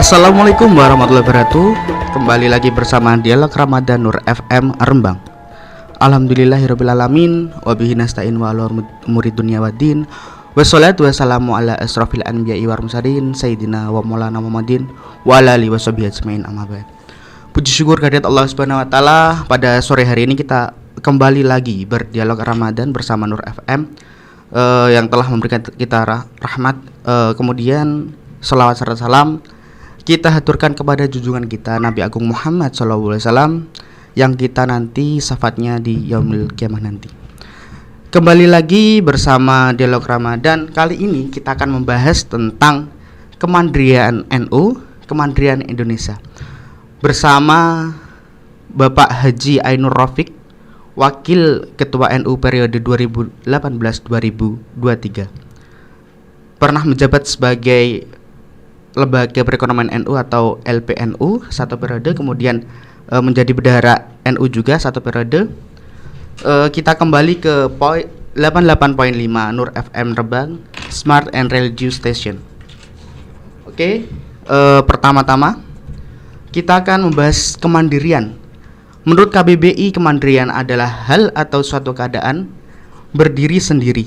Assalamualaikum warahmatullahi wabarakatuh. Kembali lagi bersama Dialog Ramadan Nur FM Rembang. Alhamdulillahirrabbilalamin. Wabihi nasta'in wa ala umuri dunya waddin. Wassalatu wassalamu ala asrafil anbiya'i wal mursalin Sayyidina wa maulana Muhammadin wa ala alihi washabihi ajmain, amma ba'd. Puji syukur kehadirat Allah Subhanahu wa taala. Pada sore hari ini kita kembali lagi berdialog Ramadan bersama Nur FM yang telah memberikan kita rahmat, kemudian selawat serta salam kita haturkan kepada junjungan kita Nabi Agung Muhammad SAW yang kita nanti syafaatnya di Yaumul Qiyamah nanti. Kembali lagi bersama Dialog Ramadan. Kali ini kita akan membahas tentang kemandirian NU, kemandirian Indonesia, bersama Bapak Haji Ainur Rafiq, Wakil Ketua NU periode 2018-2023. Pernah menjabat sebagai Lembaga Perekonomian NU atau LPNU satu periode, kemudian menjadi bendahara NU juga satu periode. Kita kembali ke 88.5 Nur FM Rembang, Smart and Religious Station. Oke, pertama-tama kita akan membahas kemandirian. Menurut KBBI, kemandirian adalah hal atau suatu keadaan berdiri sendiri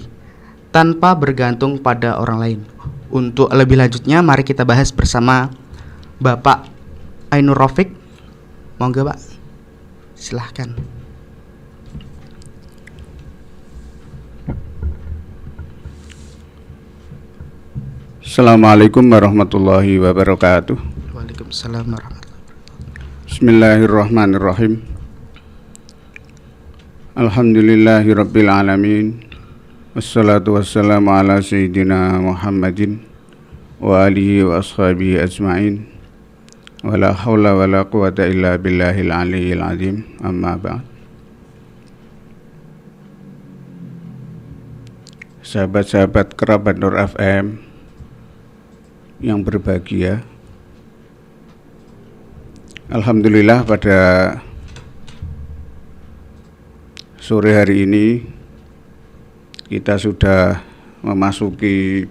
tanpa bergantung pada orang lain. Untuk lebih lanjutnya, mari kita bahas bersama Bapak Ainur Rafiq. Monggo Pak, silahkan. Assalamualaikum warahmatullahi wabarakatuh. Waalaikumsalam warahmatullahi wabarakatuh. Bismillahirrahmanirrahim. Alhamdulillahi rabbil alamin. Wassalatu wassalamu ala sayyidina Muhammadin wa alihi wa ashabihi ajma'in. Wa la hawla wa la quwata illa billahil aliyyil azim. Amma ba'd. Sahabat-sahabat kerabat Nur FM yang berbahagia, alhamdulillah pada sore hari ini kita sudah memasuki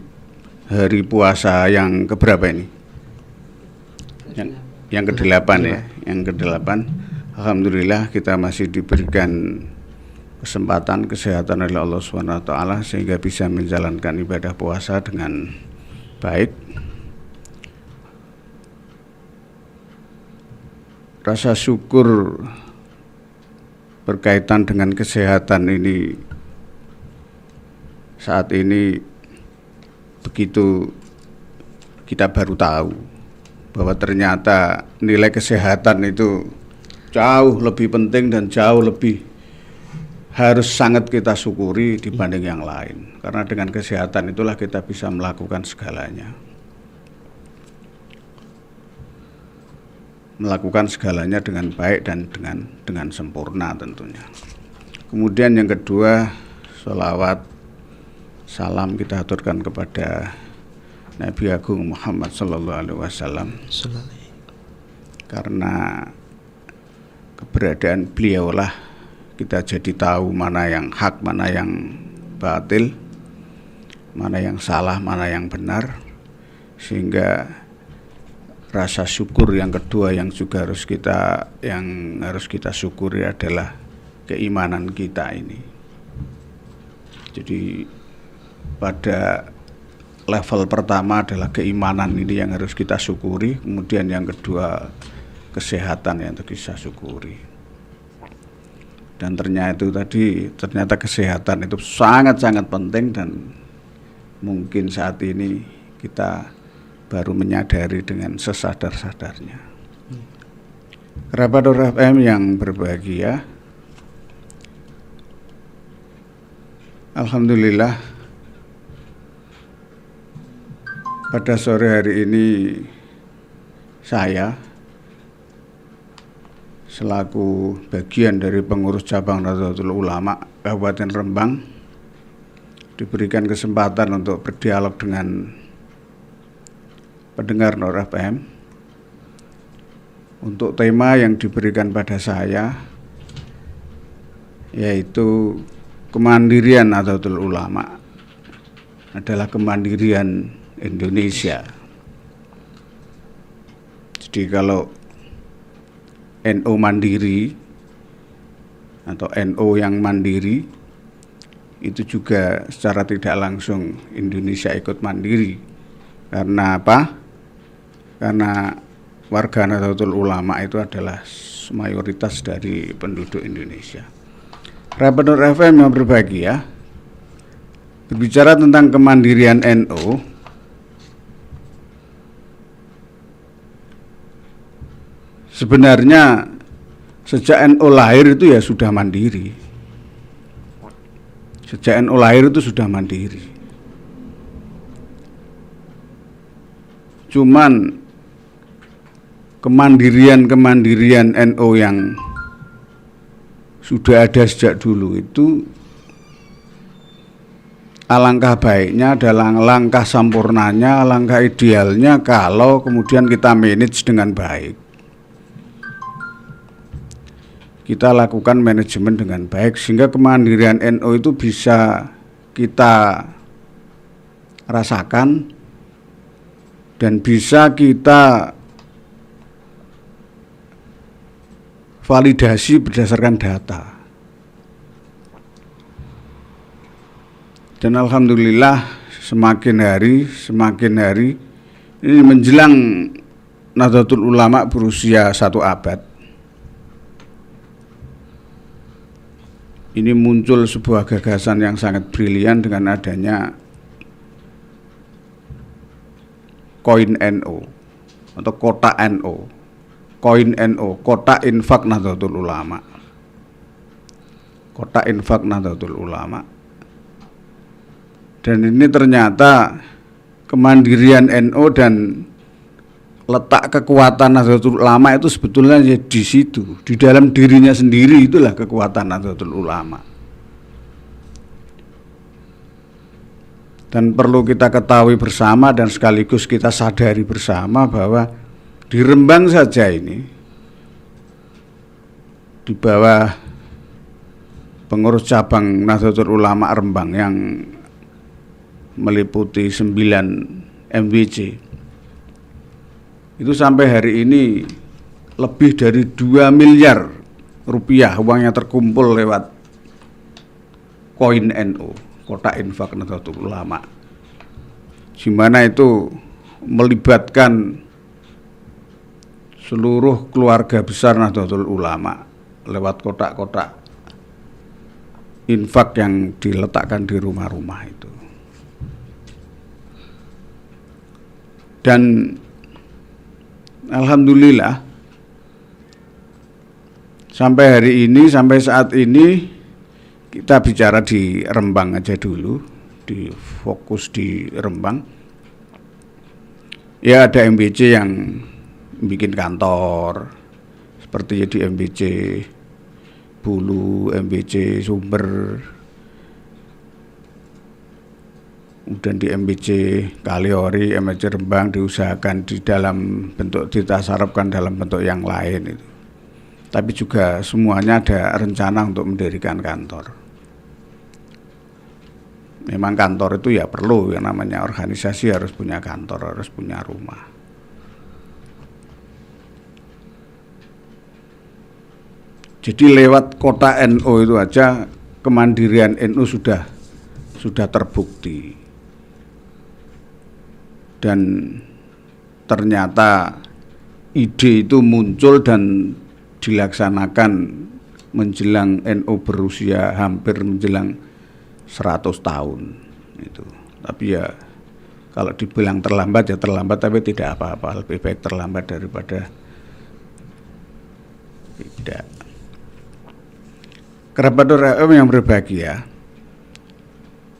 hari puasa yang keberapa ini? Yang ke-8 ya, yang ke-8. Alhamdulillah kita masih diberikan kesempatan kesehatan oleh Allah SWT sehingga bisa menjalankan ibadah puasa dengan baik. Rasa syukur berkaitan dengan kesehatan ini saat ini begitu kita baru tahu bahwa ternyata nilai kesehatan itu jauh lebih penting dan jauh lebih harus sangat kita syukuri dibanding yang lain, karena dengan kesehatan itulah kita bisa melakukan segalanya. Melakukan segalanya dengan baik dan dengan sempurna tentunya. Kemudian yang kedua, sholawat salam kita aturkan kepada Nabi Agung Muhammad Sallallahu Alaihi Wasallam, karena keberadaan beliaulah kita jadi tahu mana yang hak, mana yang batil, mana yang salah, mana yang benar. Sehingga rasa syukur yang kedua yang juga harus kita syukuri adalah keimanan kita ini. Jadi pada level pertama adalah keimanan ini yang harus kita syukuri, kemudian yang kedua kesehatan yang harus kita syukuri. Dan ternyata kesehatan itu sangat-sangat penting dan mungkin saat ini kita baru menyadari dengan sesadar-sadarnya. Kerabat Nur FM yang berbahagia, alhamdulillah pada sore hari ini saya selaku bagian dari pengurus cabang Nahdlatul Ulama Kabupaten Rembang diberikan kesempatan untuk berdialog dengan pendengar Nur FM untuk tema yang diberikan pada saya, yaitu kemandirian Nahdlatul Ulama adalah kemandirian Indonesia. Jadi kalau NU mandiri atau NU yang mandiri itu juga secara tidak langsung Indonesia ikut mandiri. Karena apa? Karena warga Nahdlatul Ulama itu adalah mayoritas dari penduduk Indonesia. Rapenur FM yang berbahagia, berbicara tentang kemandirian NU, sebenarnya sejak NU lahir itu ya sudah mandiri. Sejak NU lahir itu sudah mandiri. Cuman kemandirian NU yang sudah ada sejak dulu itu alangkah baiknya, adalah langkah sampurnanya, langkah idealnya kalau kemudian kita manage dengan baik. Kita lakukan manajemen dengan baik sehingga kemandirian NU itu bisa kita rasakan dan bisa kita validasi berdasarkan data. Dan alhamdulillah semakin hari ini menjelang Nahdlatul Ulama berusia 1 abad, ini muncul sebuah gagasan yang sangat brilian dengan adanya koin NU atau kotak NU, koin NU, kotak infak Nahdlatul Ulama, kotak infak Nahdlatul Ulama. Dan ini ternyata kemandirian NU dan letak kekuatan Nahdlatul Ulama itu sebetulnya di situ, di dalam dirinya sendiri. Itulah kekuatan Nahdlatul Ulama. Dan perlu kita ketahui bersama dan sekaligus kita sadari bersama bahwa di Rembang saja ini, di bawah pengurus cabang Nahdlatul Ulama Rembang yang meliputi 9 MWC, itu sampai hari ini lebih dari 2 miliar rupiah uang yang terkumpul lewat koin NU, kotak infak Nahdlatul Ulama, di mana itu melibatkan seluruh keluarga besar Nahdlatul Ulama lewat kotak-kotak infak yang diletakkan di rumah-rumah itu. Dan alhamdulillah sampai hari ini, sampai saat ini, kita bicara di Rembang aja dulu, di fokus di Rembang. Ya ada MBC yang bikin kantor, seperti di MBC Bulu, MBC Sumber, kemudian di MBC Kaliori, MBC Rembang diusahakan di dalam bentuk, ditasarapkan dalam bentuk yang lain itu. Tapi juga semuanya ada rencana untuk mendirikan kantor. Memang kantor itu ya perlu, yang namanya organisasi harus punya kantor, harus punya rumah. Jadi lewat kota NU itu aja kemandirian NU sudah terbukti. Dan ternyata ide itu muncul dan dilaksanakan menjelang NU berusia hampir menjelang 100 tahun itu. Tapi ya kalau dibilang terlambat ya terlambat, tapi tidak apa-apa, lebih baik terlambat daripada tidak. Kerabat FM yang berbahagia,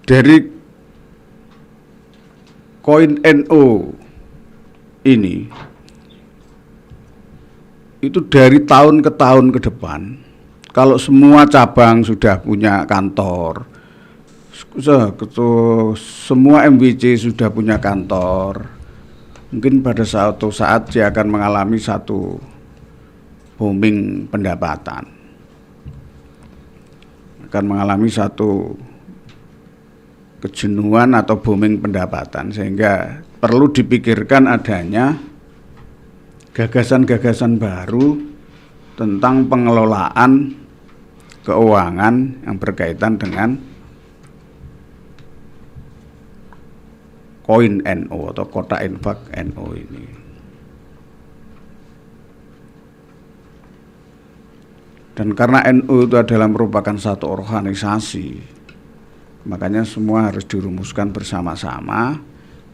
dari koin NU ini itu dari tahun ke tahun ke depan, kalau semua cabang sudah punya kantor, semua MWC sudah punya kantor, mungkin pada suatu saat dia akan mengalami satu booming pendapatan, akan mengalami satu kejenuhan atau booming pendapatan, sehingga perlu dipikirkan adanya gagasan-gagasan baru tentang pengelolaan keuangan yang berkaitan dengan koin NU atau kotak infak NU ini. Dan karena NU itu adalah merupakan satu organisasi, makanya semua harus dirumuskan bersama-sama.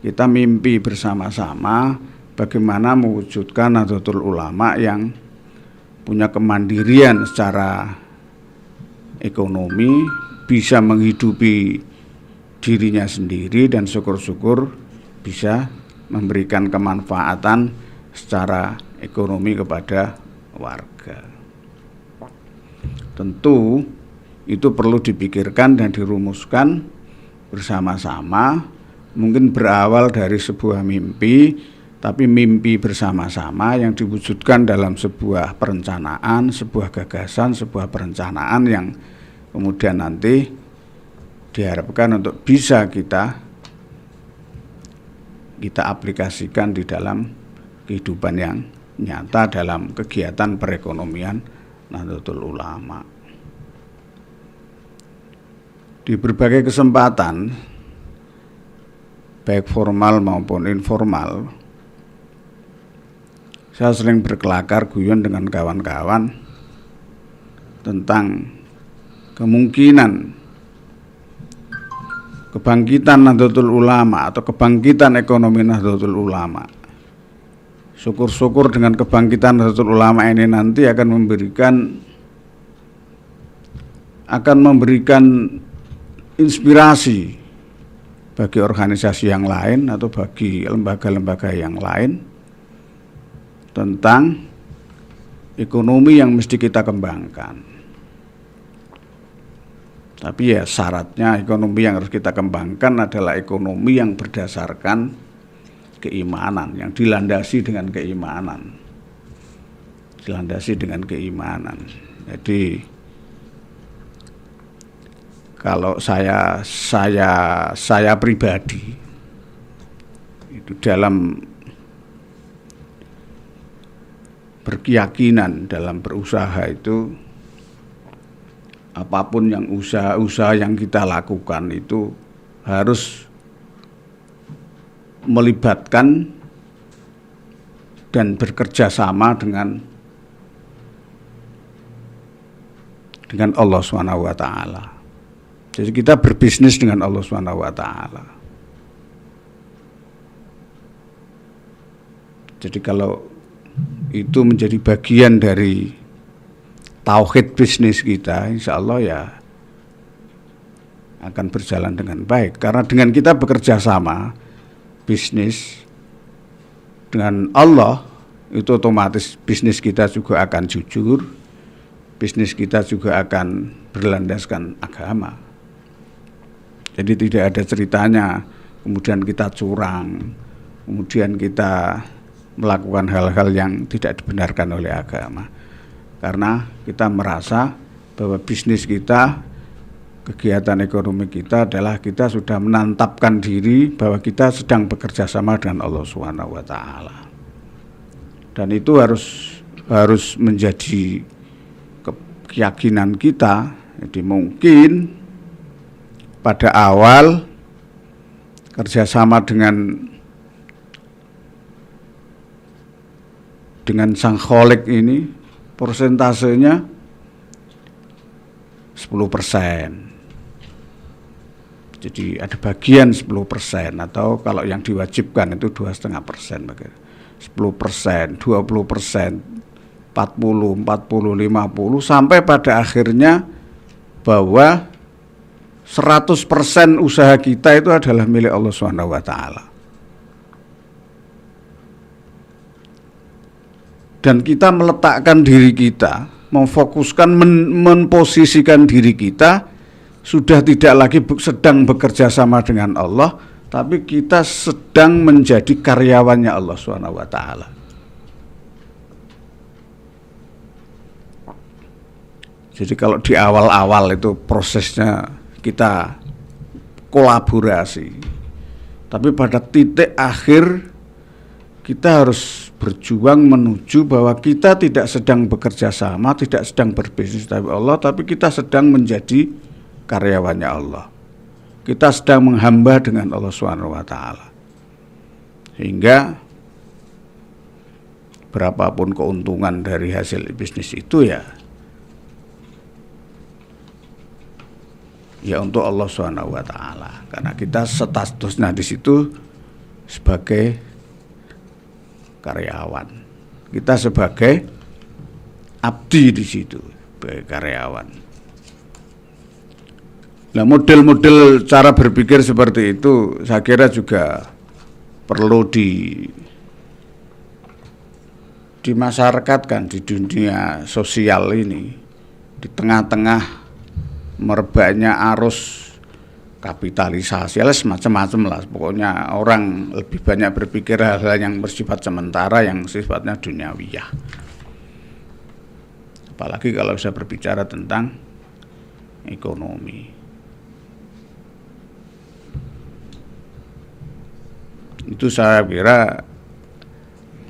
Kita mimpi bersama-sama bagaimana mewujudkan Nahdlatul Ulama yang punya kemandirian secara ekonomi, bisa menghidupi dirinya sendiri dan syukur-syukur bisa memberikan kemanfaatan secara ekonomi kepada warga. Tentu itu perlu dipikirkan dan dirumuskan bersama-sama, mungkin berawal dari sebuah mimpi, tapi mimpi bersama-sama yang diwujudkan dalam sebuah perencanaan, sebuah gagasan, sebuah perencanaan yang kemudian nanti diharapkan untuk bisa kita aplikasikan di dalam kehidupan yang nyata dalam kegiatan perekonomian Nahdlatul Ulama. Di berbagai kesempatan, baik formal maupun informal, saya sering berkelakar guyon dengan kawan-kawan tentang kemungkinan kebangkitan Nahdlatul Ulama atau kebangkitan ekonomi Nahdlatul Ulama. Syukur-syukur dengan kebangkitan Nahdlatul Ulama ini nanti akan memberikan inspirasi bagi organisasi yang lain atau bagi lembaga-lembaga yang lain tentang ekonomi yang mesti kita kembangkan. Tapi ya syaratnya ekonomi yang harus kita kembangkan adalah ekonomi yang berdasarkan keimanan, yang dilandasi dengan keimanan. Jadi kalau saya pribadi itu dalam berkeyakinan dalam berusaha itu, apapun yang usaha yang kita lakukan itu harus melibatkan dan bekerja sama dengan Allah Subhanahu wa taala. Jadi kita berbisnis dengan Allah Subhanahu wa taala. Jadi kalau itu menjadi bagian dari tauhid bisnis kita, insya Allah ya akan berjalan dengan baik. Karena dengan kita bekerja sama bisnis dengan Allah, itu otomatis bisnis kita juga akan jujur, bisnis kita juga akan berlandaskan agama. Jadi tidak ada ceritanya kemudian kita curang, kemudian kita melakukan hal-hal yang tidak dibenarkan oleh agama. Karena kita merasa bahwa bisnis kita, kegiatan ekonomi kita adalah kita sudah menantapkan diri bahwa kita sedang bekerja sama dengan Allah Subhanahu wa taala. Dan itu harus menjadi keyakinan kita. Jadi mungkin pada awal kerjasama dengan sang kholik ini persentasenya 10%. Jadi ada bagian 10%, atau kalau yang diwajibkan itu 2,5%, 10%, 20%, 40, 50, sampai pada akhirnya bahwa 100% usaha kita itu adalah milik Allah Subhanahu wa taala. Dan kita meletakkan diri kita, memfokuskan, memposisikan diri kita sudah tidak lagi sedang bekerja sama dengan Allah, tapi kita sedang menjadi karyawannya Allah Subhanahu wa taala. Jadi kalau di awal-awal itu prosesnya kita kolaborasi, tapi pada titik akhir kita harus berjuang menuju bahwa kita tidak sedang bekerja sama, tidak sedang berbisnis tapi Allah, tapi kita sedang menjadi karyawannya Allah. Kita sedang menghamba dengan Allah Subhanahu wa taala. Sehingga berapapun keuntungan dari hasil bisnis itu ya untuk Allah Subhanahu wa taala. Karena kita statusnya di situ sebagai karyawan. Kita sebagai abdi di situ, sebagai karyawan. Nah, model-model cara berpikir seperti itu saya kira juga perlu dimasyarakatkan di dunia sosial ini, di tengah-tengah merebaknya arus kapitalisasi, macam-macam lah. Pokoknya orang lebih banyak berpikir hal-hal yang bersifat sementara, yang sifatnya duniawiyah. Apalagi kalau saya berbicara tentang ekonomi. Itu saya kira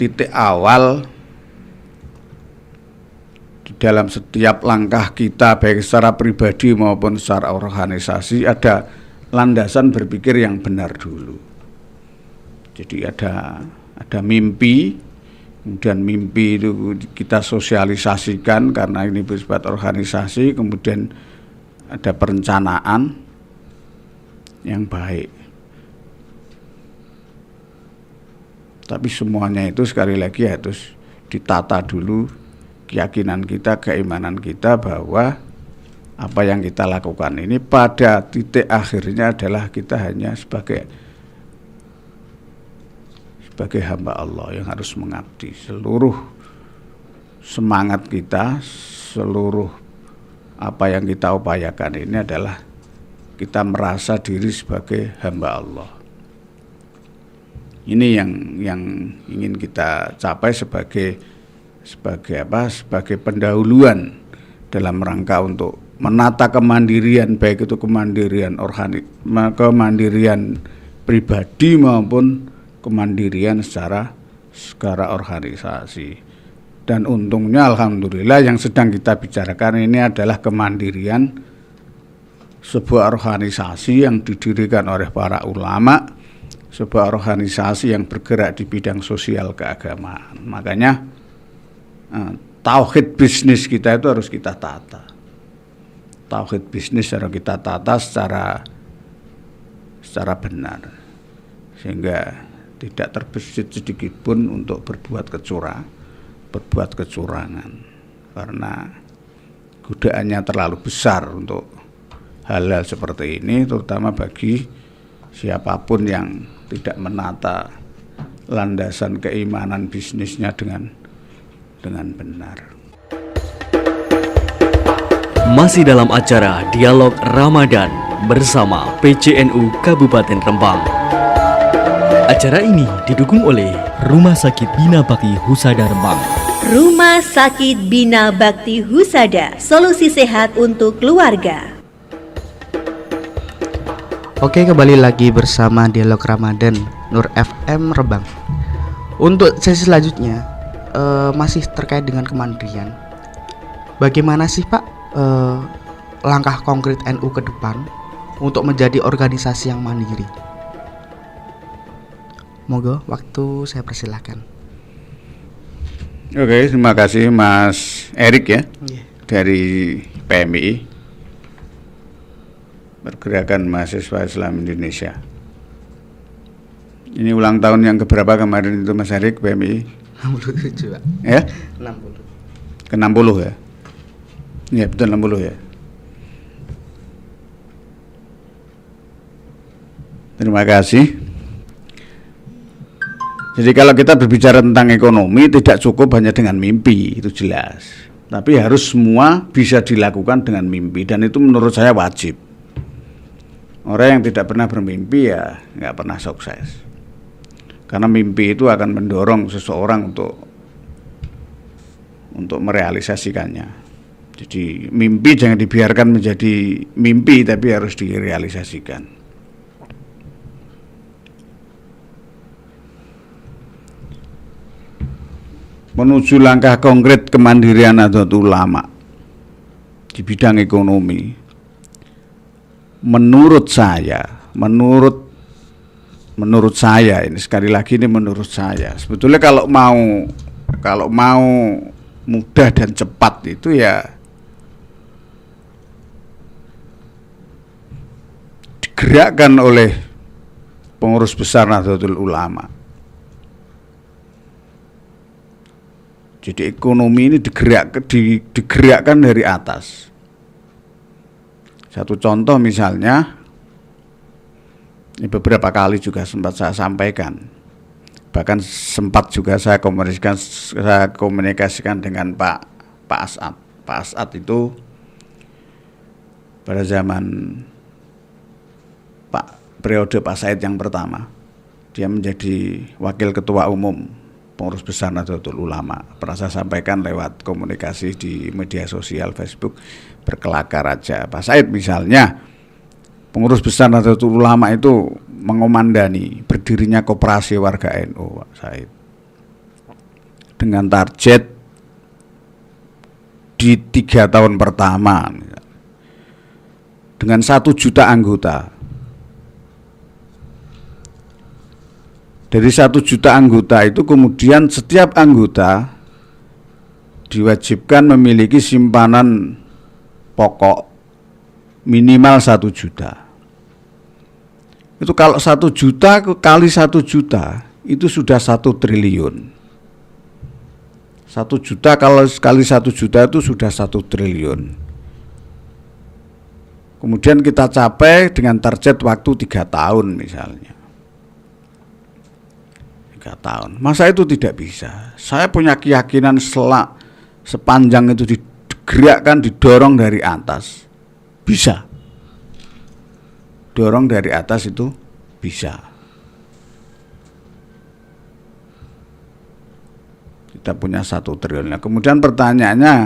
titik awal di dalam setiap langkah kita, baik secara pribadi maupun secara organisasi, ada landasan berpikir yang benar dulu. Jadi ada mimpi, kemudian mimpi itu kita sosialisasikan karena ini bersifat organisasi, kemudian ada perencanaan yang baik. Tapi semuanya itu sekali lagi harus ditata dulu keyakinan kita, keimanan kita bahwa apa yang kita lakukan ini pada titik akhirnya adalah kita hanya sebagai hamba Allah yang harus mengabdi. Seluruh semangat kita, seluruh apa yang kita upayakan ini adalah kita merasa diri sebagai hamba Allah. Ini yang ingin kita capai sebagai pendahuluan dalam rangka untuk menata kemandirian, baik itu kemandirian pribadi maupun kemandirian secara organisasi. Dan untungnya alhamdulillah yang sedang kita bicarakan ini adalah kemandirian sebuah organisasi yang didirikan oleh para ulama, sebuah organisasi yang bergerak di bidang sosial keagamaan. Makanya tauhid bisnis kita itu harus kita tata. Tauhid bisnis harus kita tata secara benar, sehingga tidak terbesit sedikit pun untuk berbuat kecurangan, karena godaannya terlalu besar untuk hal-hal seperti ini, terutama bagi siapapun yang tidak menata landasan keimanan bisnisnya dengan benar. Masih dalam acara Dialog Ramadan bersama PCNU Kabupaten Rembang. Acara ini didukung oleh Rumah Sakit Bina Bakti Husada Rembang. Rumah Sakit Bina Bakti Husada, solusi sehat untuk keluarga. Oke, kembali lagi bersama Dialog Ramadan Nur FM Rembang. Untuk sesi selanjutnya masih terkait dengan kemandirian. Bagaimana sih Pak langkah konkret NU ke depan untuk menjadi organisasi yang mandiri? Monggo, waktu saya persilahkan. Oke, terima kasih Mas Erik ya, dari PMI, Pergerakan Mahasiswa Islam Indonesia. Ini ulang tahun yang keberapa kemarin itu Mas Erik, PMI? 67 Pak. Ya? 60. Ke-60 ya? Iya betul 60 ya. Terima kasih. Jadi kalau kita berbicara tentang ekonomi tidak cukup hanya dengan mimpi, itu jelas. Tapi harus semua bisa dilakukan dengan mimpi, dan itu menurut saya wajib. Orang yang tidak pernah bermimpi ya nggak pernah sukses. Karena mimpi itu akan mendorong seseorang untuk merealisasikannya. Jadi mimpi jangan dibiarkan menjadi mimpi, tapi harus direalisasikan. menuju langkah konkret kemandirian Nahdlatul Ulama di bidang ekonomi, menurut saya ini sekali lagi ini menurut saya, sebetulnya kalau mau mudah dan cepat itu ya digerakkan oleh pengurus besar Nahdlatul Ulama. Jadi ekonomi ini digerakkan dari atas. Satu contoh misalnya, ini beberapa kali juga sempat saya sampaikan, bahkan sempat juga saya komunikasikan dengan Pak As'ad. Pak As'ad itu pada zaman periode Pak Said yang pertama, dia menjadi wakil ketua umum pengurus besar Nahdlatul Ulama. Pernah saya sampaikan lewat komunikasi di media sosial Facebook, berkelakar aja. Pak Said misalnya, pengurus besar Nahdlatul Ulama itu mengomandani berdirinya koperasi warga NU, Pak Said, dengan target di 3 tahun pertama dengan 1 juta anggota. Dari 1 juta anggota itu kemudian setiap anggota diwajibkan memiliki simpanan pokok minimal 1 juta. Itu kalau 1 juta kali 1 juta itu sudah 1 triliun. 1 juta kalau kali 1 juta itu sudah 1 triliun. Kemudian kita capai dengan target waktu 3 tahun misalnya. 3 tahun. Masa itu tidak bisa? Saya punya keyakinan sepanjang itu digerakkan, didorong dari atas, bisa. Dorong dari atas itu bisa. Kita punya 1 triliun. Nah, kemudian pertanyaannya,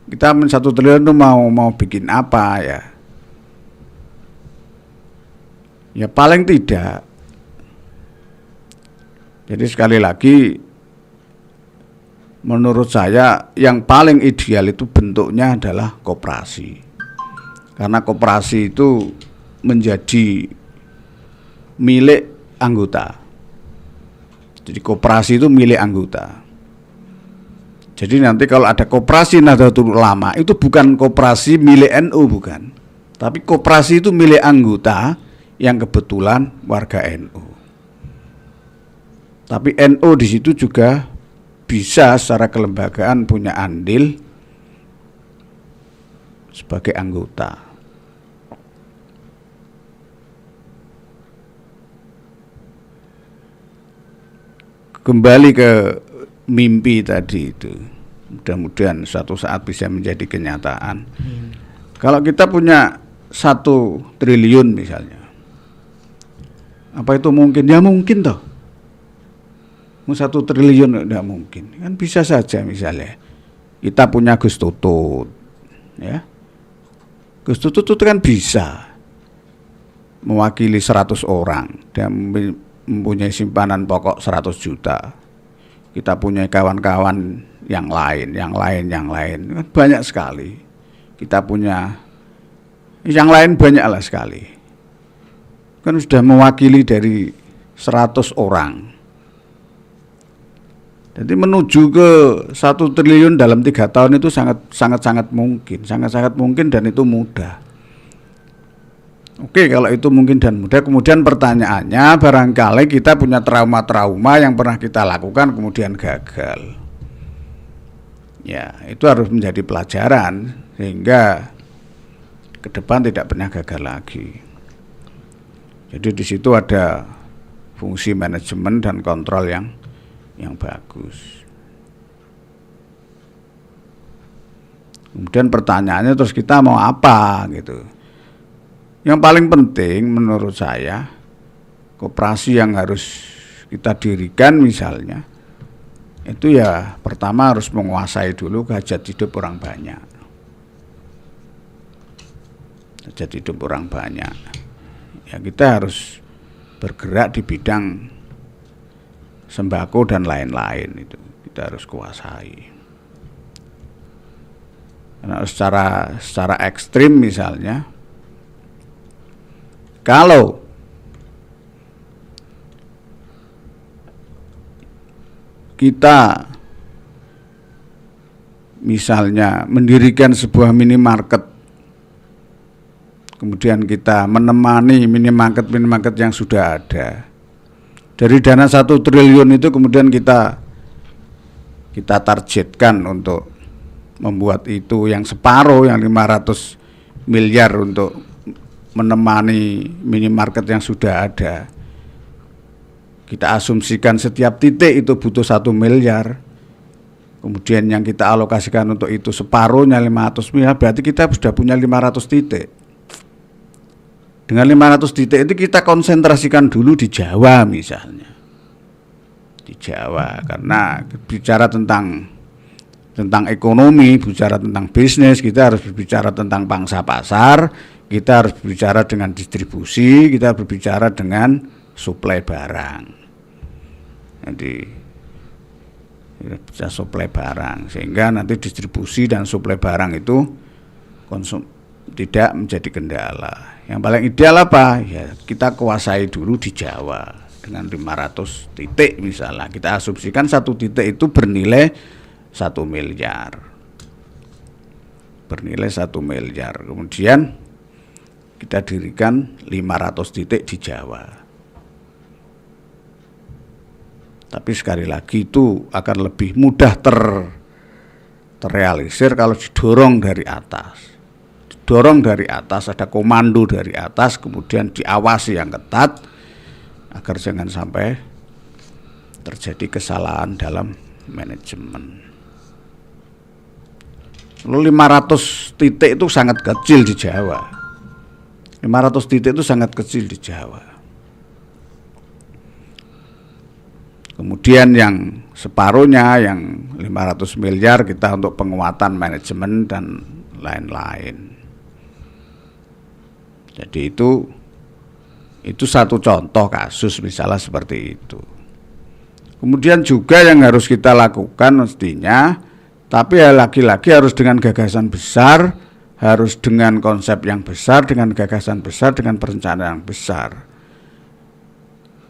kita 1 triliun itu mau bikin apa ya? Ya paling tidak. Jadi sekali lagi, menurut saya yang paling ideal itu bentuknya adalah koperasi. Karena koperasi itu menjadi milik anggota. Jadi koperasi itu milik anggota. Jadi nanti kalau ada koperasi Nahdlatul Ulama, itu bukan koperasi milik NU, bukan. Tapi koperasi itu milik anggota yang kebetulan warga NU. Tapi NU di situ juga bisa secara kelembagaan punya andil sebagai anggota. Kembali ke mimpi tadi itu, mudah-mudahan suatu saat bisa menjadi kenyataan. Kalau kita punya 1 triliun misalnya, apa itu mungkin? Ya mungkin toh. 1 triliun tidak mungkin, kan bisa saja misalnya kita punya Gus Tutut, ya. Gus Tutut itu kan bisa mewakili 100 orang dan mempunyai simpanan pokok 100 juta. Kita punya kawan-kawan yang lain, kan banyak sekali. Kita punya yang lain banyaklah sekali. Kan sudah mewakili dari 100 orang. Jadi menuju ke 1 triliun dalam 3 tahun itu sangat mungkin dan itu mudah. Oke, kalau itu mungkin dan mudah, kemudian pertanyaannya barangkali kita punya trauma-trauma yang pernah kita lakukan kemudian gagal. Ya, itu harus menjadi pelajaran sehingga ke depan tidak pernah gagal lagi. Jadi di situ ada fungsi manajemen dan kontrol yang bagus. Kemudian pertanyaannya terus kita mau apa gitu. Yang paling penting menurut saya, koperasi yang harus kita dirikan misalnya, itu ya pertama harus menguasai dulu hajat hidup orang banyak. Hajat hidup orang banyak. Ya kita harus bergerak di bidang sembako dan lain-lain itu. kita harus kuasai. Karena secara ekstrim misalnya, kalau kita misalnya mendirikan sebuah minimarket, kemudian kita menemani minimarket yang sudah ada, dari dana 1 triliun itu kemudian kita targetkan untuk membuat itu yang separuh, yang 500 miliar untuk menemani minimarket yang sudah ada. Kita asumsikan setiap titik itu butuh 1 miliar. Kemudian yang kita alokasikan untuk itu separuhnya 500 miliar, berarti kita sudah punya 500 titik. Dengan 500 titik itu kita konsentrasikan dulu di Jawa misalnya. Di Jawa, karena bicara tentang ekonomi, bicara tentang bisnis, kita harus berbicara tentang pangsa pasar, kita harus berbicara dengan distribusi, kita berbicara dengan suplai barang. Jadi bisa suplai barang, sehingga nanti distribusi dan suplai barang itu tidak menjadi kendala. Yang paling ideal apa? Ya kita kuasai dulu di Jawa dengan 500 titik misalnya. Kita asumsikan 1 titik itu bernilai 1 miliar. Bernilai 1 miliar. Kemudian kita dirikan 500 titik di Jawa. Tapi sekali lagi itu akan lebih mudah terrealisir kalau didorong dari atas. Didorong dari atas, ada komando dari atas, kemudian diawasi yang ketat agar jangan sampai terjadi kesalahan dalam manajemen. Lalu 500 titik itu sangat kecil di Jawa. 500 titik itu sangat kecil di Jawa. Kemudian yang separuhnya, yang 500 miliar kita untuk penguatan manajemen dan lain-lain. Jadi itu satu contoh kasus misalnya seperti itu. Kemudian juga yang harus kita lakukan mestinya, tapi ya lagi-lagi harus dengan gagasan besar, harus dengan konsep yang besar, dengan gagasan besar, dengan perencanaan yang besar.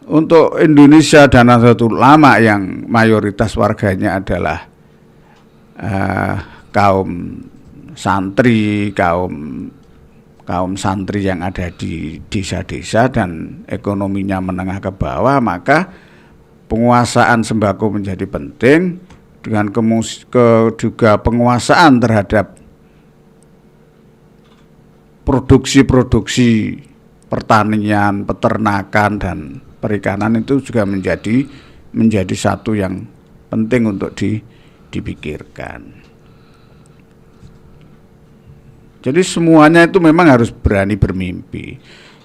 Untuk Indonesia dan Nahdlatul Ulama yang mayoritas warganya adalah kaum santri, kaum santri yang ada di desa-desa dan ekonominya menengah ke bawah, maka penguasaan sembako menjadi penting, dengan juga penguasaan terhadap produksi-produksi pertanian, peternakan dan perikanan itu juga menjadi satu yang penting untuk dipikirkan. Jadi semuanya itu memang harus berani bermimpi.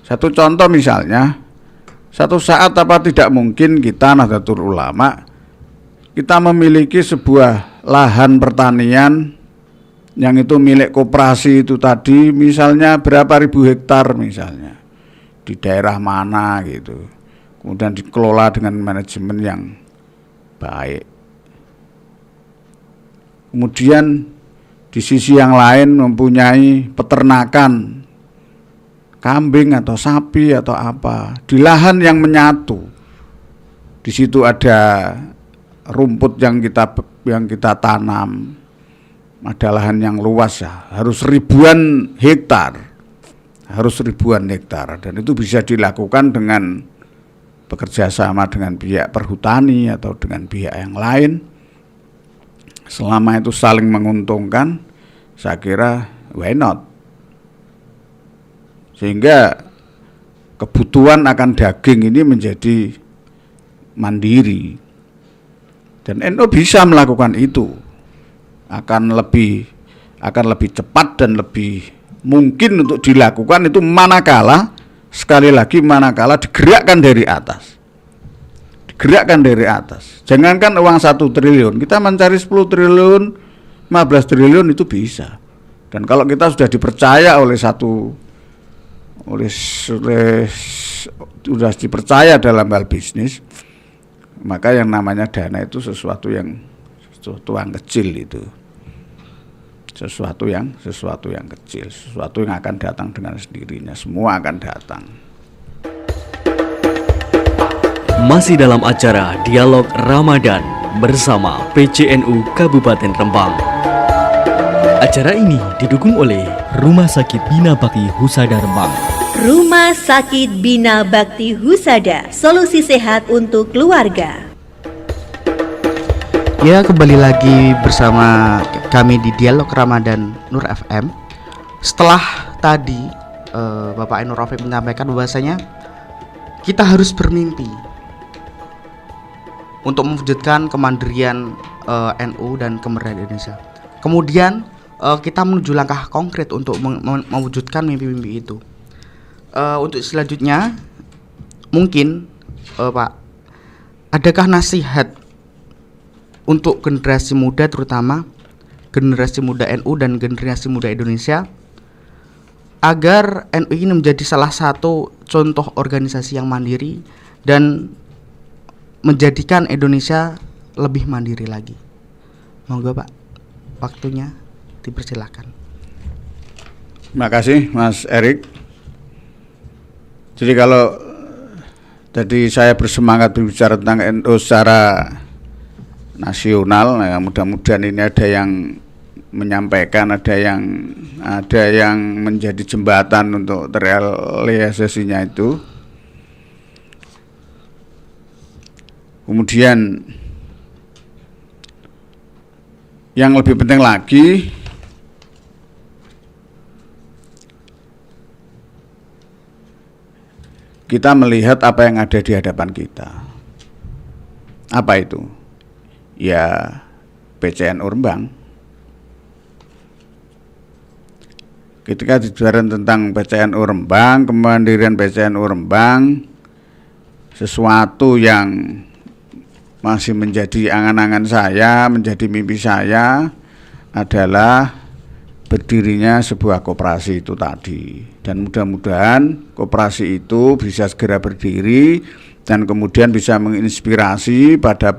Satu contoh misalnya, satu saat tidak mungkin kita Nahdlatul Ulama kita memiliki sebuah lahan pertanian yang itu milik koperasi itu tadi, misalnya berapa ribu hektar misalnya di daerah mana gitu, kemudian dikelola dengan manajemen yang baik. Kemudian di sisi yang lain mempunyai peternakan kambing atau sapi atau apa di lahan yang menyatu. Di situ ada rumput yang kita tanam, ada lahan yang luas ya, harus ribuan hektar, dan itu bisa dilakukan dengan bekerja sama dengan pihak perhutani atau dengan pihak yang lain. Selama itu saling menguntungkan, saya kira why not? Sehingga kebutuhan akan daging ini menjadi mandiri. Dan NU bisa melakukan itu, akan lebih cepat dan lebih mungkin untuk dilakukan itu manakala digerakkan dari atas. Jangankan uang 1 triliun, kita mencari 10 triliun, 15 triliun itu bisa. Dan kalau kita sudah dipercaya sudah dipercaya dalam hal bisnis, maka yang namanya dana itu sesuatu yang sesuatu yang kecil itu. Sesuatu yang kecil, sesuatu yang akan datang dengan sendirinya, semua akan datang. Masih dalam acara Dialog Ramadan bersama PCNU Kabupaten Rembang. Acara ini didukung oleh Rumah Sakit Bina Bakti Husada Rembang. Rumah Sakit Bina Bakti Husada, solusi sehat untuk keluarga. Ya, kembali lagi bersama kami di Dialog Ramadan Nur FM. Setelah tadi Bapak Ainur Rafiq menyampaikan bahwasanya kita harus bermimpi untuk mewujudkan kemandirian NU dan kemerdekaan Indonesia. Kemudian kita menuju langkah konkret untuk mewujudkan mimpi-mimpi itu. Untuk selanjutnya, mungkin Pak, adakah nasihat untuk generasi muda, terutama generasi muda NU dan generasi muda Indonesia, agar NU ini menjadi salah satu contoh organisasi yang mandiri dan menjadikan Indonesia lebih mandiri lagi? Monggo Pak, waktunya dipersilakan. Terima kasih Mas Erik. Jadi kalau tadi saya bersemangat berbicara tentang NU secara nasional, ya mudah-mudahan ini ada yang menyampaikan, ada yang menjadi jembatan untuk terrealisasinya itu. Kemudian yang lebih penting lagi, kita melihat apa yang ada di hadapan kita. Apa itu? Ya, PCNU Rembang. Ketika bicara tentang PCNU Rembang, kemandirian PCNU Rembang, sesuatu yang masih menjadi angan-angan saya, menjadi mimpi saya adalah berdirinya sebuah koperasi itu tadi. Dan mudah-mudahan koperasi itu bisa segera berdiri dan kemudian bisa menginspirasi pada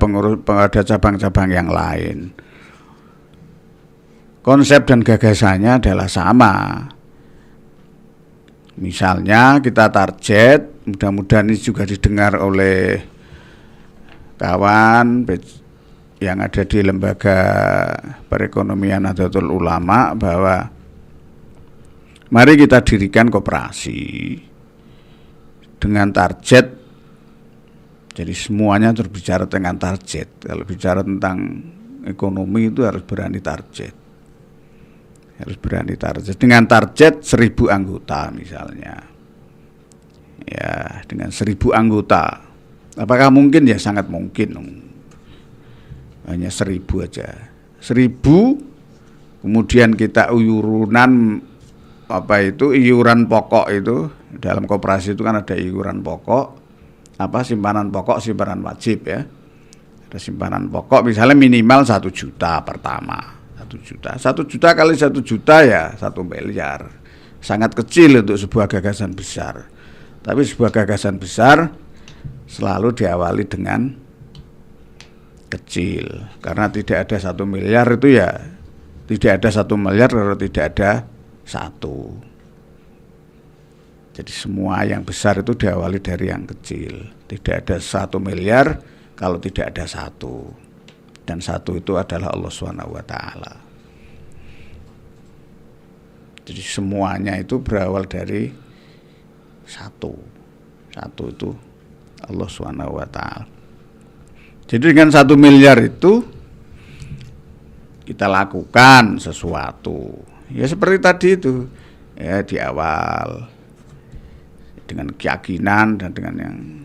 cabang-cabang yang lain. Konsep dan gagasannya adalah sama. Misalnya kita target, mudah-mudahan ini juga didengar oleh kawan yang ada di Lembaga Perekonomian Nahdlatul Ulama, bahwa mari kita dirikan koperasi dengan target. Jadi semuanya berbicara dengan target. Kalau bicara tentang ekonomi itu harus berani target. Harus berani target. Dengan target 1.000 anggota misalnya. Ya, dengan 1.000 anggota. Apakah mungkin? Ya sangat mungkin. Hanya 1.000 aja. 1.000, kemudian kita iuran pokok itu. Dalam koperasi itu kan ada iuran pokok. Simpanan pokok, simpanan wajib ya. Ada simpanan pokok misalnya minimal 1 juta pertama. 1 juta. 1 juta kali 1 juta ya 1 miliar. Sangat kecil untuk sebuah gagasan besar. Tapi sebuah gagasan besar selalu diawali dengan kecil. Karena tidak ada 1 miliar itu ya, tidak ada 1 miliar kalau tidak ada 1. Jadi semua yang besar itu diawali dari yang kecil. Tidak ada 1 miliar kalau tidak ada 1. Dan 1 itu adalah Allah SWT. Jadi semuanya itu berawal dari 1. 1 itu Allah SWT. Jadi dengan 1 miliar itu kita lakukan sesuatu. Ya seperti tadi itu. Ya di awal dengan keyakinan dan dengan yang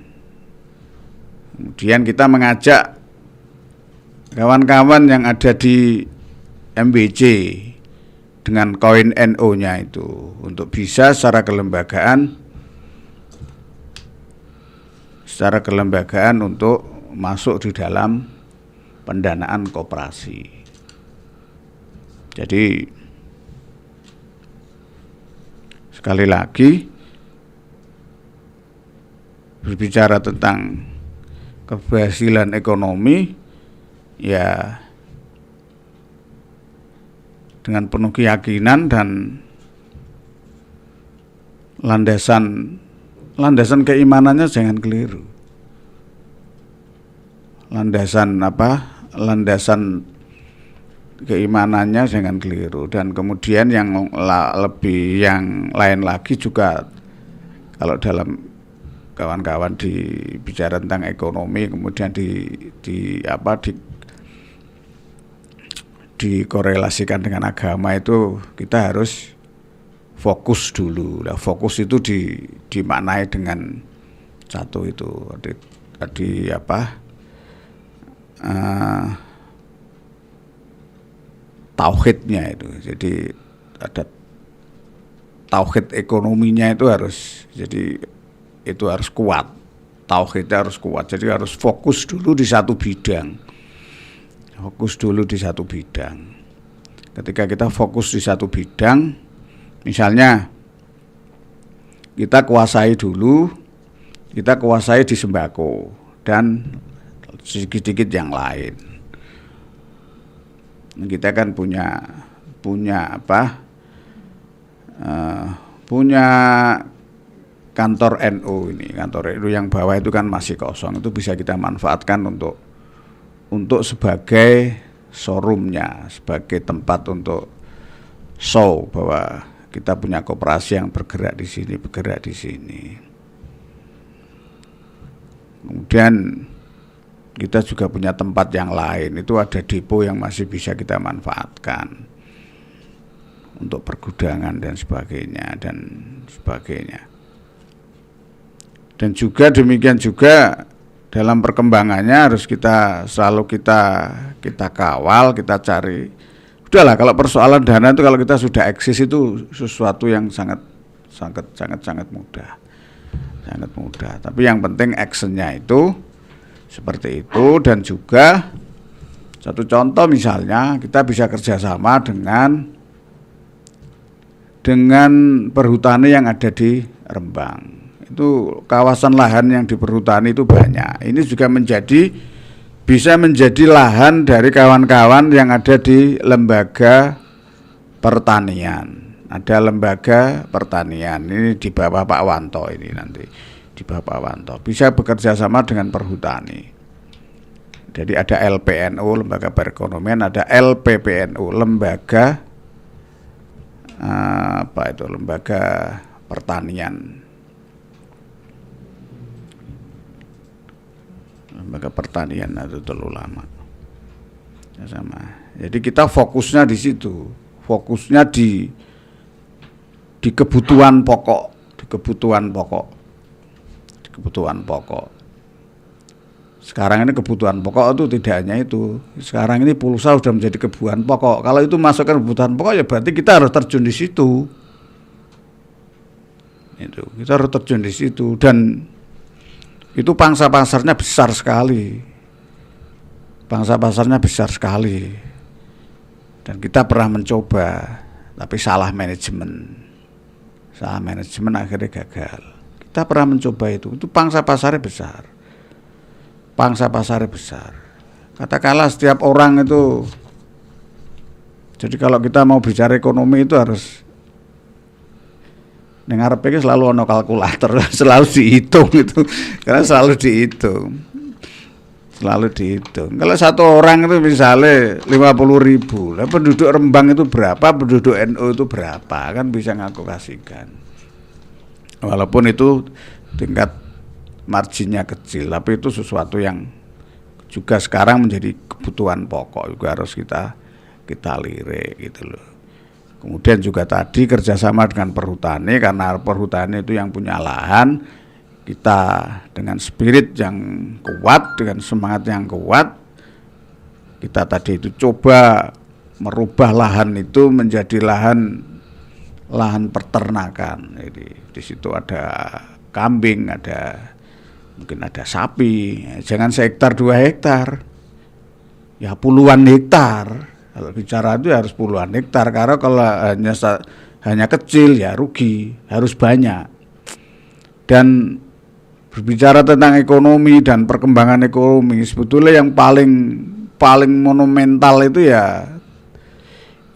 kemudian kita mengajak kawan-kawan yang ada di MBC dengan koin NO-nya itu untuk bisa secara kelembagaan untuk masuk di dalam pendanaan koperasi. Jadi sekali lagi berbicara tentang keberhasilan ekonomi, ya dengan penuh keyakinan dan landasan keimanannya jangan keliru. Landasan keimanannya jangan keliru. Dan kemudian yang lain lagi juga, kalau dalam kawan-kawan bicara tentang ekonomi kemudian dikorelasikan dengan agama, itu kita harus fokus dulu. Nah, fokus itu dimaknai dengan satu itu tauhidnya itu. Jadi ada tauhid ekonominya itu harus kuat. Tauhidnya harus kuat. Jadi harus fokus dulu di satu bidang. Ketika kita fokus di satu bidang, misalnya kita kuasai di sembako dan sedikit-sedikit yang lain. Kita kan punya kantor NU ini, kantor NU yang bawah itu kan masih kosong, itu bisa kita manfaatkan untuk sebagai showroomnya, sebagai tempat untuk show bahwa kita punya koperasi yang bergerak di sini. Kemudian kita juga punya tempat yang lain, itu ada depo yang masih bisa kita manfaatkan untuk pergudangan dan sebagainya. Dan juga demikian juga dalam perkembangannya harus selalu kita kawal, kita cari. Udahlah, kalau persoalan dana itu kalau kita sudah eksis itu sesuatu yang sangat mudah. Tapi yang penting actionnya itu seperti itu. Dan juga satu contoh misalnya kita bisa kerjasama dengan perhutani yang ada di Rembang. Itu kawasan lahan yang di perhutani itu banyak. Ini juga bisa menjadi lahan dari kawan-kawan yang ada di lembaga pertanian. Ada lembaga pertanian ini di bawah Pak Wanto, ini nanti di bawah Pak Wanto bisa bekerja sama dengan perhutani. Jadi ada LPNU, lembaga perekonomian, ada LPPNU, lembaga lembaga pertanian. Lembaga pertanian itu terlalu lama. Ya sama. Jadi kita fokusnya di situ. Fokusnya di kebutuhan pokok. Sekarang ini kebutuhan pokok itu tidak hanya itu. Sekarang ini pulsa sudah menjadi kebutuhan pokok. Kalau itu masukkan kebutuhan pokok, ya berarti kita harus terjun di situ. Kita harus terjun di situ, dan itu pangsa pasarnya besar sekali. Dan kita pernah mencoba, tapi salah manajemen akhirnya gagal. Kita pernah mencoba itu pangsa pasarnya besar. Katakanlah setiap orang itu, jadi kalau kita mau bicara ekonomi itu harus dengar pikir selalu ono kalkulator, selalu dihitung itu, karena selalu dihitung. Kalau satu orang itu misalnya 50.000, penduduk Rembang itu berapa, penduduk NU itu berapa, kan bisa ngakulasikan. Walaupun itu tingkat marginnya kecil, tapi itu sesuatu yang juga sekarang menjadi kebutuhan pokok, juga harus kita lirik gitu loh. Kemudian juga tadi kerjasama dengan perhutani, karena perhutani itu yang punya lahan, kita dengan spirit yang kuat, dengan semangat yang kuat, kita tadi itu coba merubah lahan itu menjadi lahan peternakan. Jadi di situ ada kambing, mungkin ada sapi, jangan 1 hektar 2 hektar, ya puluhan hektar. Kalau bicara itu harus puluhan hektar, karena kalau hanya kecil ya rugi, harus banyak. Dan berbicara tentang ekonomi dan perkembangan ekonomi, sebetulnya yang paling monumental itu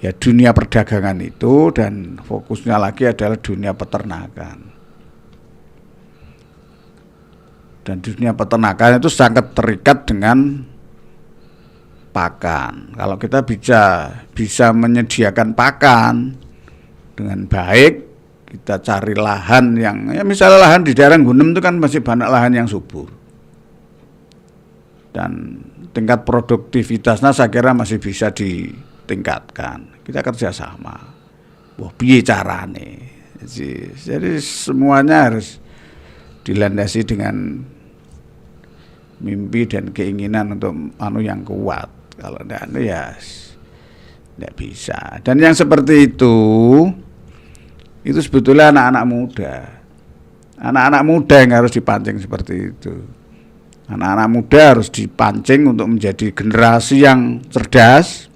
ya dunia perdagangan itu, dan fokusnya lagi adalah dunia peternakan. Dan dunia peternakan itu sangat terikat dengan pakan. Kalau kita bisa menyediakan pakan dengan baik, kita cari lahan yang, ya misalnya lahan di daerah Gunem itu kan masih banyak lahan yang subur, dan tingkat produktivitasnya saya kira masih bisa ditingkatkan. Kita kerjasama, wah piye carane. Jadi semuanya harus dilandasi dengan mimpi dan keinginan untuk yang kuat. Kalau tidak ya tidak bisa. Dan yang seperti itu sebetulnya anak-anak muda. Anak-anak muda yang harus dipancing seperti itu. Anak-anak muda harus dipancing untuk menjadi generasi yang cerdas,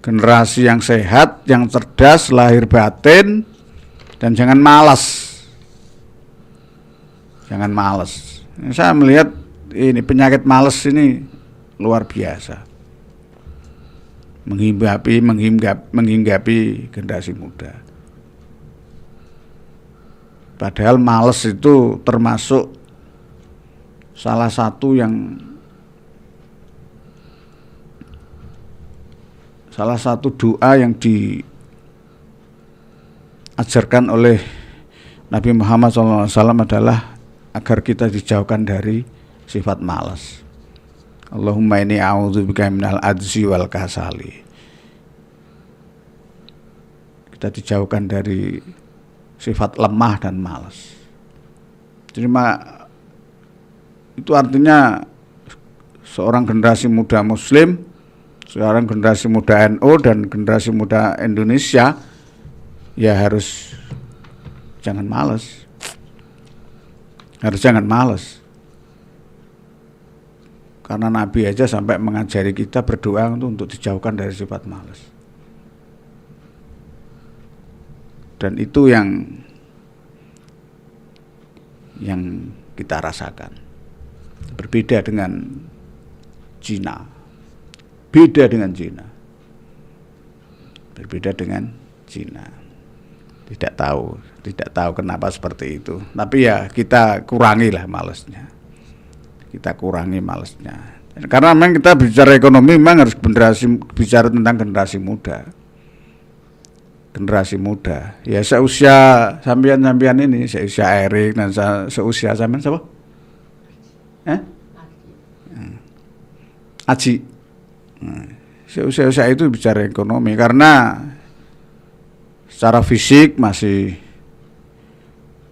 generasi yang sehat, yang cerdas lahir batin, dan jangan malas. Jangan malas. Saya melihat ini penyakit malas ini luar biasa. Menghinggapi generasi muda. Padahal malas itu termasuk salah satu doa yang diajarkan oleh Nabi Muhammad SAW adalah agar kita dijauhkan dari sifat malas. Allahumma inni a'udzubika minal ajzi wal kasali. Kita dijauhkan dari sifat lemah dan malas. Jadi itu artinya seorang generasi muda Muslim, seorang generasi muda NU dan generasi muda Indonesia ya harus jangan malas. Harus jangan malas. Karena Nabi aja sampai mengajari kita berdoa untuk dijauhkan dari sifat malas. Dan itu yang kita rasakan. Berbeda dengan Cina. Berbeda dengan Cina. Tidak tahu kenapa seperti itu. Tapi ya kita kurangilah malasnya. Karena memang kita bicara ekonomi memang harus bicara tentang generasi muda. Ya seusia sampean ini, seusia Erik dan seusia sampean siapa? Aji. Seusia itu bicara ekonomi karena secara fisik masih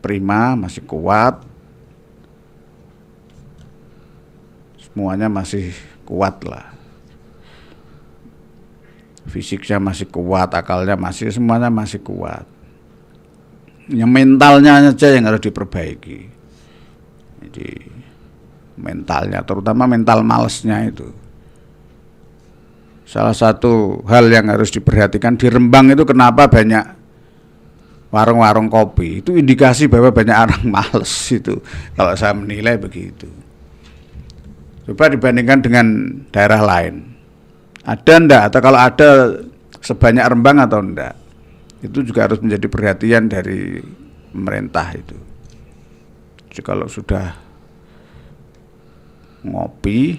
prima, masih kuat. Semuanya masih kuat lah. Fisiknya masih kuat, akalnya semuanya masih kuat. Yang mentalnya aja yang harus diperbaiki. Jadi mentalnya, terutama mental malesnya itu. Salah satu hal yang harus diperhatikan di Rembang itu kenapa banyak warung-warung kopi. Itu indikasi bahwa banyak orang males itu. Kalau saya menilai begitu. Coba dibandingkan dengan daerah lain. Ada enggak, atau kalau ada sebanyak Rembang atau enggak. Itu juga harus menjadi perhatian dari pemerintah itu. Jadi kalau sudah ngopi,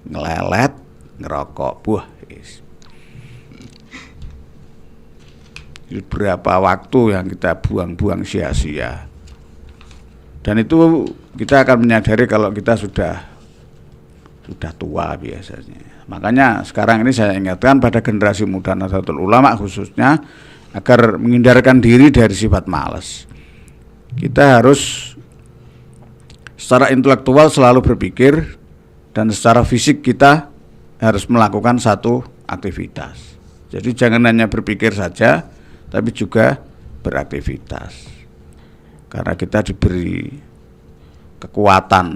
ngelelet, ngerokok, berapa waktu yang kita buang-buang sia-sia. Dan itu kita akan menyadari kalau kita sudah tua biasanya. Makanya sekarang ini saya ingatkan pada generasi muda Nahdlatul Ulama khususnya agar menghindarkan diri dari sifat malas. Kita harus secara intelektual selalu berpikir dan secara fisik kita harus melakukan satu aktivitas. Jadi jangan hanya berpikir saja, tapi juga beraktivitas. Karena kita diberi kekuatan,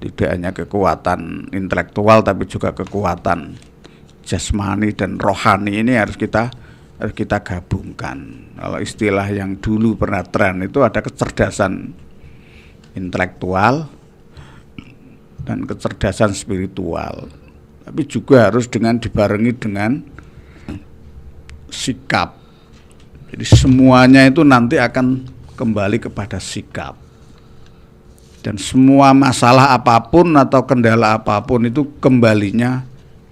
tidak hanya kekuatan intelektual, tapi juga kekuatan jasmani dan rohani ini harus kita gabungkan. Kalau istilah yang dulu pernah tren itu ada kecerdasan intelektual dan kecerdasan spiritual. Tapi juga harus dibarengi dengan sikap. Jadi semuanya itu nanti akan kembali kepada sikap. Dan semua masalah apapun atau kendala apapun itu kembalinya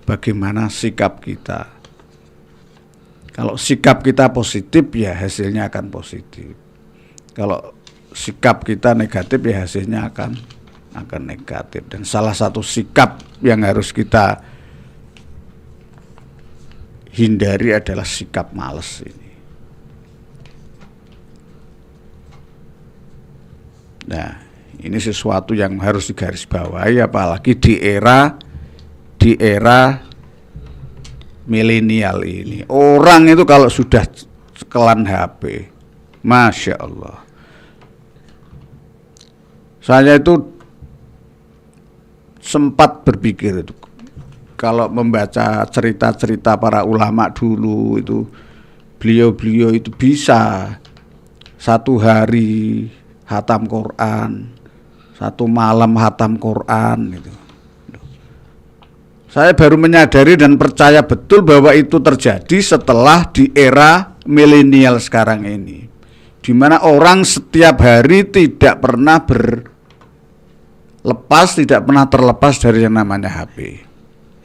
bagaimana sikap kita. Kalau sikap kita positif ya hasilnya akan positif. Kalau sikap kita negatif ya hasilnya akan negatif. Dan salah satu sikap yang harus kita hindari adalah sikap malas ini. Nah, ini sesuatu yang harus digarisbawahi, apalagi di era milenial ini. Orang itu kalau sudah sekelan HP, Masya Allah. Saya itu sempat berpikir itu, kalau membaca cerita-cerita para ulama dulu itu, beliau-beliau itu bisa satu hari hatam Quran, satu malam hatam Quran itu. Saya baru menyadari dan percaya betul bahwa itu terjadi setelah di era milenial sekarang ini, di mana orang setiap hari tidak pernah tidak pernah terlepas dari yang namanya HP.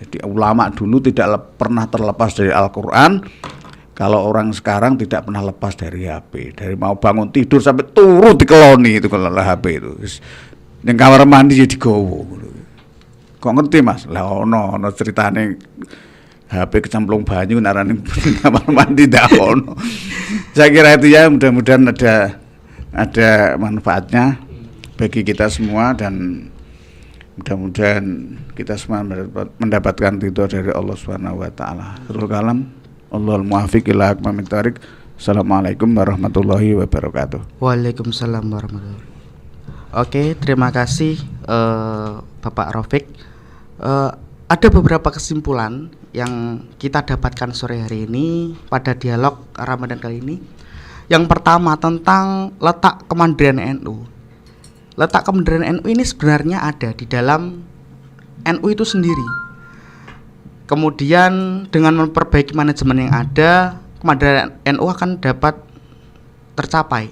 Jadi ulama dulu tidak pernah terlepas dari Al-Quran. Kalau orang sekarang tidak pernah lepas dari HP. Dari mau bangun tidur sampai turu dikeloni itu kalau HP itu. Yang kamar mandi jadi gowo. Kok ngerti Mas? Lah ono ceritane HP kecemplung banyu narane kamar mandi dak ono. Saya kira itu ya, mudah-mudahan ada manfaatnya bagi kita semua, dan mudah-mudahan kita semua mendapatkan ridho dari Allah Subhanahu wa taala. Terus kalam Allahul muwaffiq ila aqwamit thoriq. Assalamualaikum warahmatullahi wabarakatuh. Waalaikumsalam warahmatullahi wabarakatuh. Oke, terima kasih Bapak Rafiq. Ada beberapa kesimpulan yang kita dapatkan sore hari ini pada dialog Ramadan kali ini. Yang pertama tentang letak kemandirian NU. Letak kemandirian NU ini sebenarnya ada di dalam NU itu sendiri. Kemudian dengan memperbaiki manajemen yang ada, kemandirian NU akan dapat tercapai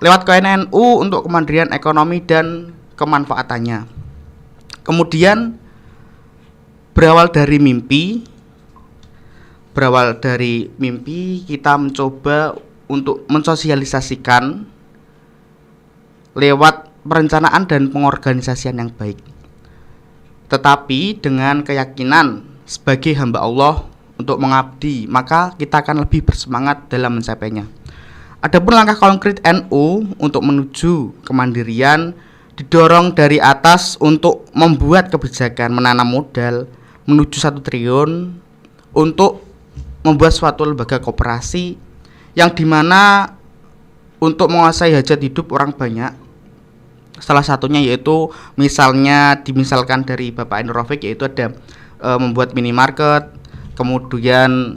lewat koin NU untuk kemandirian ekonomi dan kemanfaatannya. Kemudian berawal dari mimpi kita mencoba untuk mensosialisasikan lewat perencanaan dan pengorganisasian yang baik, tetapi dengan keyakinan sebagai hamba Allah untuk mengabdi, maka kita akan lebih bersemangat dalam mencapainya. Adapun langkah konkret NU untuk menuju kemandirian didorong dari atas untuk membuat kebijakan menanam modal menuju 1 triliun untuk membuat suatu lembaga koperasi yang dimana untuk menguasai hajat hidup orang banyak. Salah satunya yaitu dimisalkan dari Bapak Ainur Rafiq, yaitu ada membuat minimarket, kemudian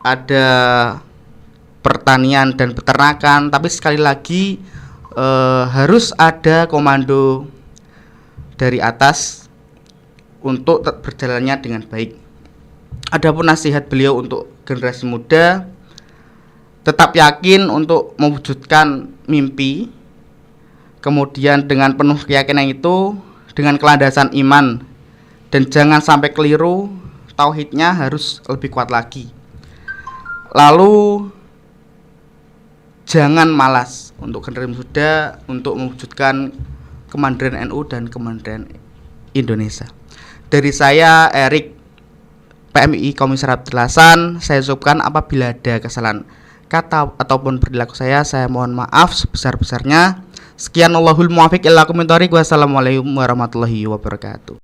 ada pertanian dan peternakan, tapi sekali lagi harus ada komando dari atas untuk berjalannya dengan baik. Adapun nasihat beliau untuk generasi muda, tetap yakin untuk mewujudkan mimpi, kemudian dengan penuh keyakinan itu, dengan kelandasan iman, dan jangan sampai keliru, tauhidnya harus lebih kuat lagi. Lalu jangan malas untuk generasi muda untuk mewujudkan kemandirian NU dan kemandirian Indonesia. Dari saya Erik, PMI Komisaris Abdulasan, saya ucapkan apabila ada kesalahan kata ataupun perilaku saya mohon maaf sebesar-besarnya. Sekian, Allahul muwaffiq ila aqwamit thoriq. Wassalamualaikum warahmatullahi wabarakatuh.